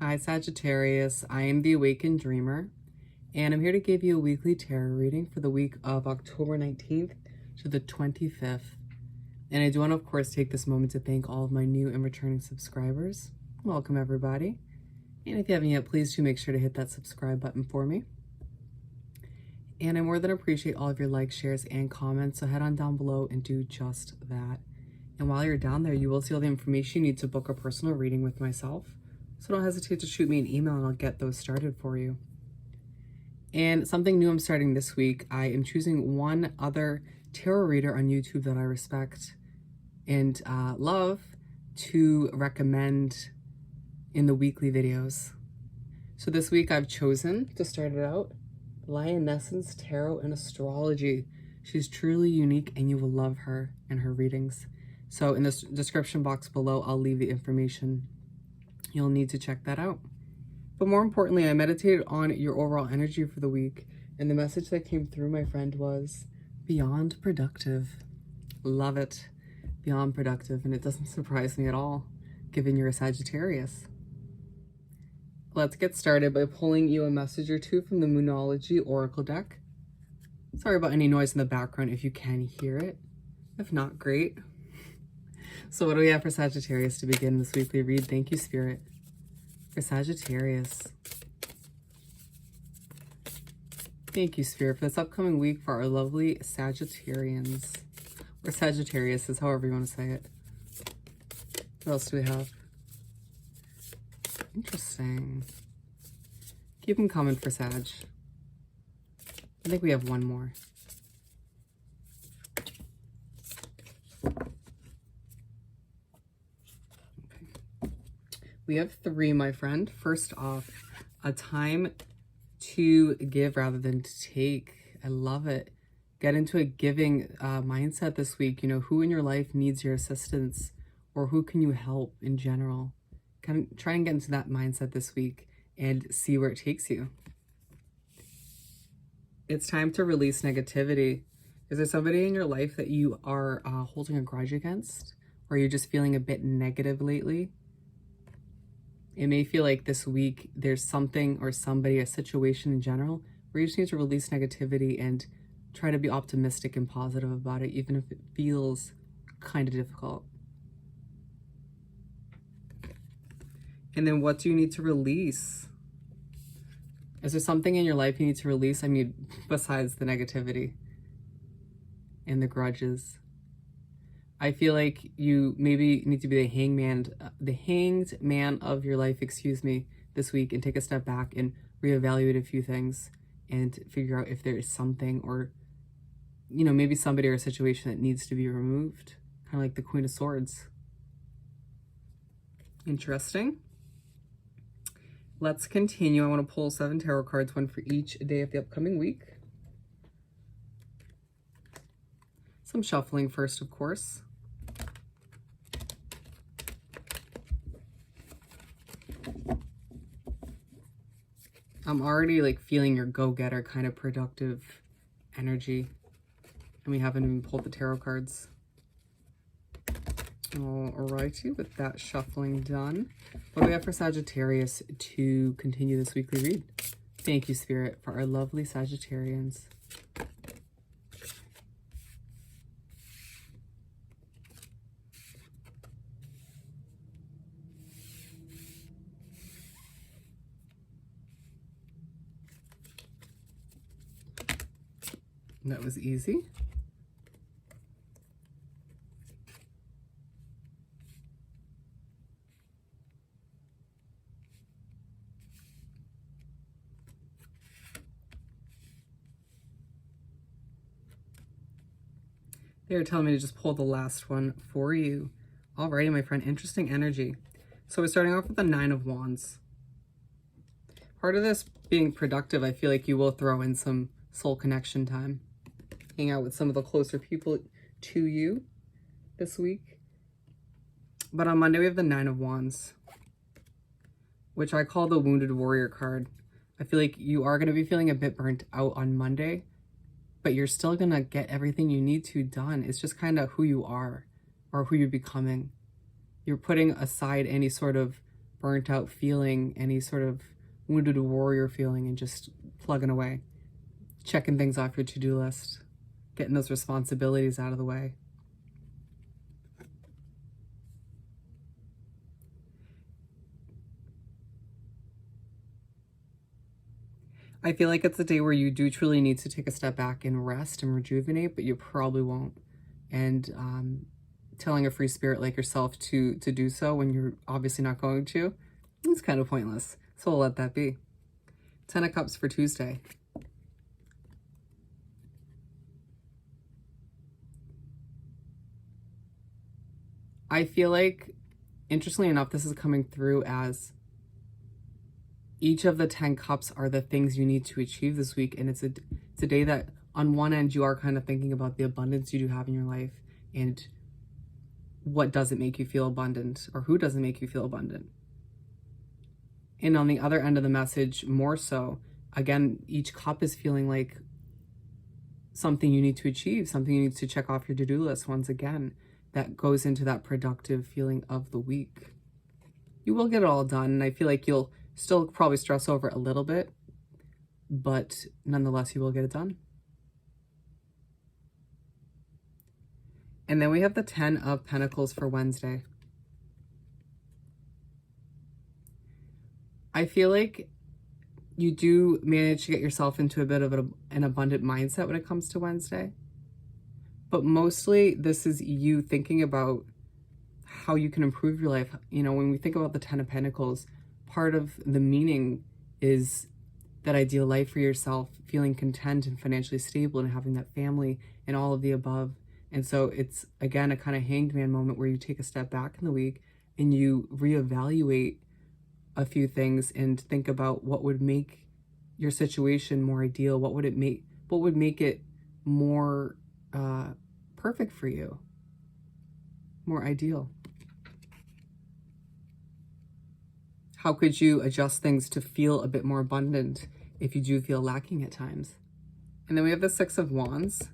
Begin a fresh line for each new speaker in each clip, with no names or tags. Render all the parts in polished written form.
Hi Sagittarius, I am the Awakened Dreamer, and I'm here to give you a weekly tarot reading for the week of October 19th to the 25th. And I do want to, of course, take this moment to thank all of my new and returning subscribers. Welcome, everybody. And if you haven't yet, please do make sure to hit that subscribe button for me. And I more than appreciate all of your likes, shares, and comments, so head on down below and do just that. And while you're down there, you will see all the information you need to book a personal reading with myself. So don't hesitate to shoot me an email and I'll get those started for you. And something new I'm starting this week, I am choosing one other tarot reader on YouTube that I respect and love to recommend in the weekly videos. So this week I've chosen to start it out, Lionessence Tarot and Astrology. She's truly unique and you will love her and her readings. So in the description box below, I'll leave the information. You'll need to check that out. But more importantly, I meditated on your overall energy for the week, and the message that came through, my friend, was beyond productive. Love it. Beyond productive, and it doesn't surprise me at all, given you're a Sagittarius. Let's get started by pulling you a message or two from the Moonology Oracle deck. Sorry about any noise in the background if you can hear it. If not, great. So what do we have for Sagittarius to begin this weekly read? Thank you, Spirit. For Sagittarius. Thank you, Spirit, for this upcoming week for our lovely Sagittarians. Or Sagittariuses, however you want to say it. What else do we have? Interesting. Keep them coming for Sag. I think we have one more. We have three, my friend. First off, a time to give rather than to take. I love it. Get into a giving mindset this week. You know, who in your life needs your assistance, or who can you help in general? Kind of try and get into that mindset this week and see where it takes you. It's time to release negativity. Is there somebody in your life that you are holding a grudge against, or you're just feeling a bit negative lately? It may feel like this week there's something or somebody, a situation in general, where you just need to release negativity and try to be optimistic and positive about it, even if it feels kind of difficult. And then what do you need to release? Is there something in your life you need to release? I mean, besides the negativity and the grudges. I feel like you maybe need to be the hanged man of your life, this week, and take a step back and reevaluate a few things and figure out if there is something, or, you know, maybe somebody or a situation that needs to be removed. Kind of like the Queen of Swords. Interesting. Let's continue. I want to pull 7 tarot cards, one for each day of the upcoming week. Some shuffling first, of course. I'm already like feeling your go-getter kind of productive energy. And we haven't even pulled the tarot cards. Alrighty, with that shuffling done, what do we have for Sagittarius to continue this weekly read? Thank you, Spirit, for our lovely Sagittarians. That was easy. They were telling me to just pull the last one for you. Alrighty, my friend, interesting energy. So we're starting off with the 9 of Wands. Part of this being productive, I feel like you will throw in some soul connection time. Hang out with some of the closer people to you this week. But on Monday, we have the 9 of Wands, which I call the Wounded Warrior card. I feel like you are going to be feeling a bit burnt out on Monday, but you're still going to get everything you need to done. It's just kind of who you are or who you're becoming. You're putting aside any sort of burnt out feeling, any sort of wounded warrior feeling, and just plugging away, checking things off your to-do list, getting those responsibilities out of the way. I feel like it's a day where you do truly need to take a step back and rest and rejuvenate, but you probably won't. And telling a free spirit like yourself to do so when you're obviously not going to, it's kind of pointless. So we'll let that be. 10 of Cups for Tuesday. I feel like, interestingly enough, this is coming through as each of the 10 cups are the things you need to achieve this week. And it's a day that on one end, you are kind of thinking about the abundance you do have in your life and what doesn't make you feel abundant, or who doesn't make you feel abundant. And on the other end of the message, more so, again, each cup is feeling like something you need to achieve, something you need to check off your to-do list once again. That goes into that productive feeling of the week. You will get it all done, and I feel like you'll still probably stress over it a little bit, but nonetheless, you will get it done. And then we have the 10 of Pentacles for Wednesday. I feel like you do manage to get yourself into a bit of an abundant mindset when it comes to Wednesday. But mostly this is you thinking about how you can improve your life. You know, when we think about the 10 of Pentacles, part of the meaning is that ideal life for yourself, feeling content and financially stable and having that family and all of the above. And so it's, again, a kind of hanged man moment where you take a step back in the week and you reevaluate a few things and think about what would make your situation more ideal. What would make it more perfect for you, more ideal? How could you adjust things to feel a bit more abundant if you do feel lacking at times? And then we have the 6 of Wands.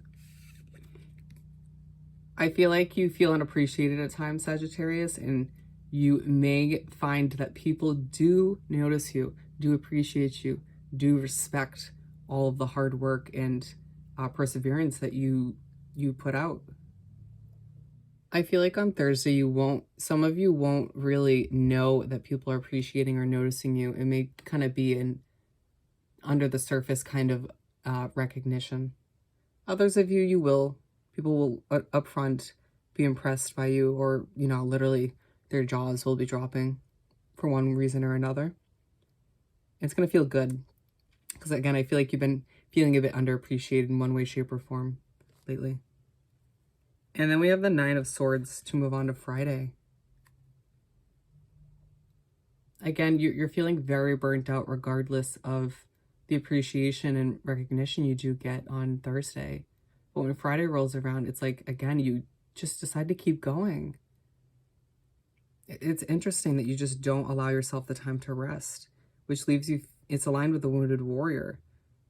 I feel like you feel unappreciated at times, Sagittarius, and you may find that people do notice you, do appreciate you, do respect all of the hard work and perseverance that you put out. I feel like on Thursday, some of you won't really know that people are appreciating or noticing you. It may kind of be an under the surface kind of recognition. Others of you will. People will up front be impressed by you, or, you know, literally their jaws will be dropping for one reason or another. It's going to feel good because, again, I feel like you've been feeling a bit underappreciated in one way, shape, or form lately. And then we have the 9 of Swords to move on to Friday. Again, you're feeling very burnt out regardless of the appreciation and recognition you do get on Thursday. But when Friday rolls around, it's like, again, you just decide to keep going. It's interesting that you just don't allow yourself the time to rest, which leaves you, it's aligned with the wounded warrior.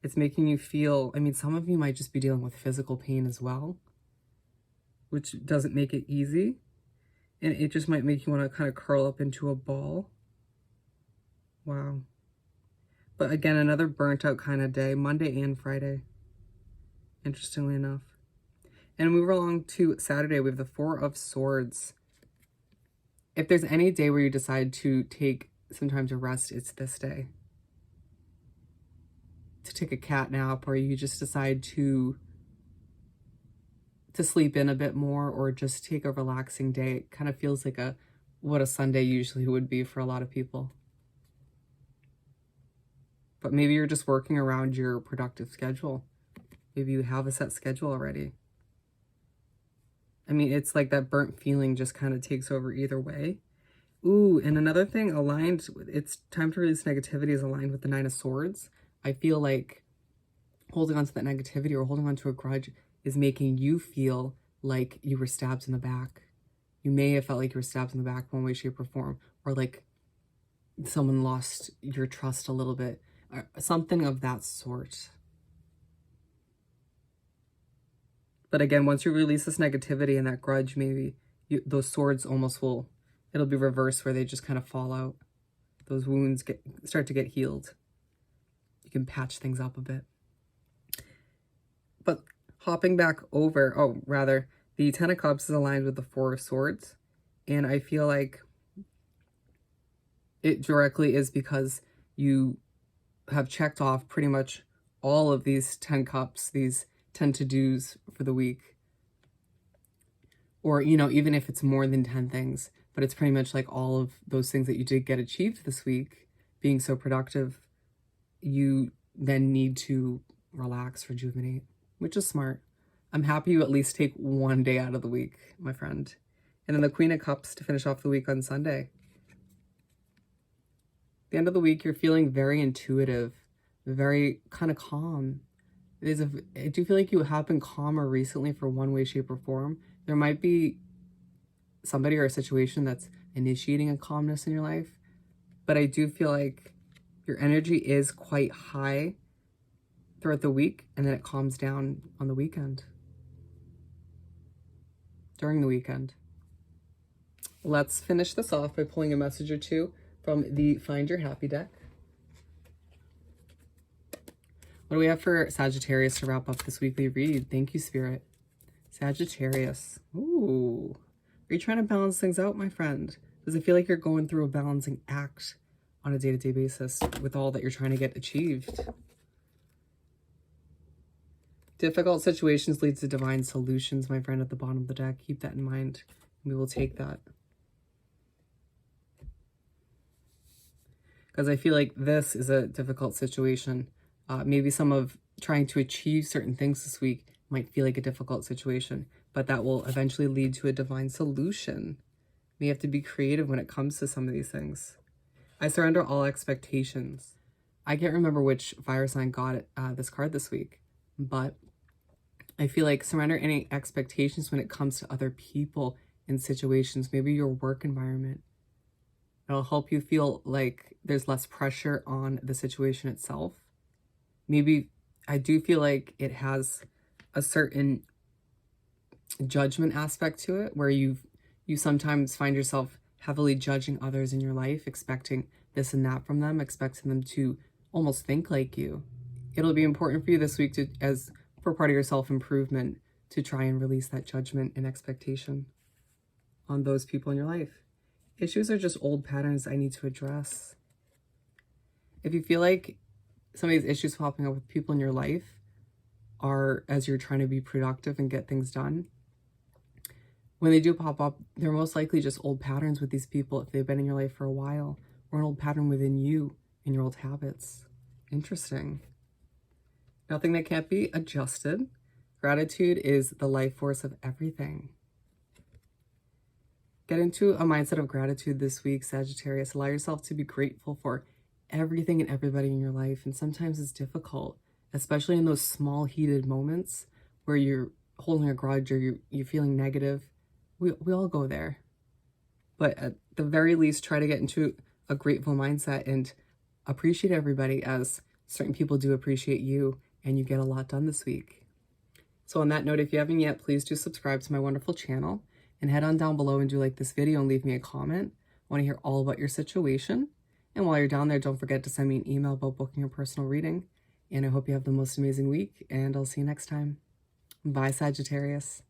It's making you feel, I mean, some of you might just be dealing with physical pain as well, which doesn't make it easy. And it just might make you want to kind of curl up into a ball. Wow. But again, another burnt out kind of day, Monday and Friday, interestingly enough. And move along to Saturday, we have the 4 of Swords. If there's any day where you decide to take some time to rest, it's this day. To take a cat nap, or you just decide to sleep in a bit more, or just take a relaxing day. It kind of feels like what a Sunday usually would be for a lot of people. But maybe you're just working around your productive schedule. Maybe you have a set schedule already. I mean, it's like that burnt feeling just kind of takes over either way. Ooh, and another thing aligned, it's time to release negativity, is aligned with the 9 of Swords. I feel like holding on to that negativity or holding on to a grudge is making you feel like you were stabbed in the back. You may have felt like you were stabbed in the back one way, shape, or form, or like someone lost your trust a little bit, or something of that sort. But again, once you release this negativity and that grudge, maybe those swords almost it'll be reversed where they just kind of fall out. those wounds start to get healed. You can patch things up a bit. But hopping back over, the Ten of Cups is aligned with the Four of Swords. And I feel like it directly is because you have checked off pretty much all of these 10 cups, these 10 to-dos for the week. Or, you know, even if it's more than 10 things, but it's pretty much like all of those things that you did get achieved this week, being so productive, you then need to relax, rejuvenate, which is smart. I'm happy you at least take one day out of the week, my friend. And then the Queen of Cups to finish off the week on Sunday. The end of the week, you're feeling very intuitive, very kind of calm. I do feel like you have been calmer recently for one way, shape, or form. There might be somebody or a situation that's initiating a calmness in your life, but I do feel like your energy is quite high throughout the week, and then it calms down on the weekend, during the weekend. Let's finish this off by pulling a message or two from the Find Your Happy deck. What do we have for Sagittarius to wrap up this weekly read? Thank you, Spirit. Sagittarius. Ooh. Are you trying to balance things out, my friend? Does it feel like you're going through a balancing act on a day-to-day basis with all that you're trying to get achieved? Difficult situations leads to divine solutions, my friend, at the bottom of the deck. Keep that in mind. We will take that. Because I feel like this is a difficult situation. Maybe some of trying to achieve certain things this week might feel like a difficult situation, but that will eventually lead to a divine solution. We have to be creative when it comes to some of these things. I surrender all expectations. I can't remember which fire sign got this card this week, but I feel like surrender any expectations when it comes to other people and situations, maybe your work environment. It'll help you feel like there's less pressure on the situation itself. Maybe I do feel like it has a certain judgment aspect to it where you sometimes find yourself heavily judging others in your life, expecting this and that from them, expecting them to almost think like you. It'll be important for you this week for part of your self-improvement to try and release that judgment and expectation on those people in your life. Issues are just old patterns I need to address. If you feel like some of these issues popping up with people in your life are as you're trying to be productive and get things done, when they do pop up, they're most likely just old patterns with these people if they've been in your life for a while, or an old pattern within you and your old habits. Interesting. Nothing that can't be adjusted. Gratitude is the life force of everything. Get into a mindset of gratitude this week, Sagittarius. Allow yourself to be grateful for everything and everybody in your life. And sometimes it's difficult, especially in those small heated moments where you're holding a grudge or you're feeling negative. We all go there. But at the very least, try to get into a grateful mindset and appreciate everybody, as certain people do appreciate you, and you get a lot done this week. So on that note, if you haven't yet, please do subscribe to my wonderful channel and head on down below and do like this video and leave me a comment. I want to hear all about your situation. And while you're down there, don't forget to send me an email about booking a personal reading. And I hope you have the most amazing week, and I'll see you next time. Bye, Sagittarius.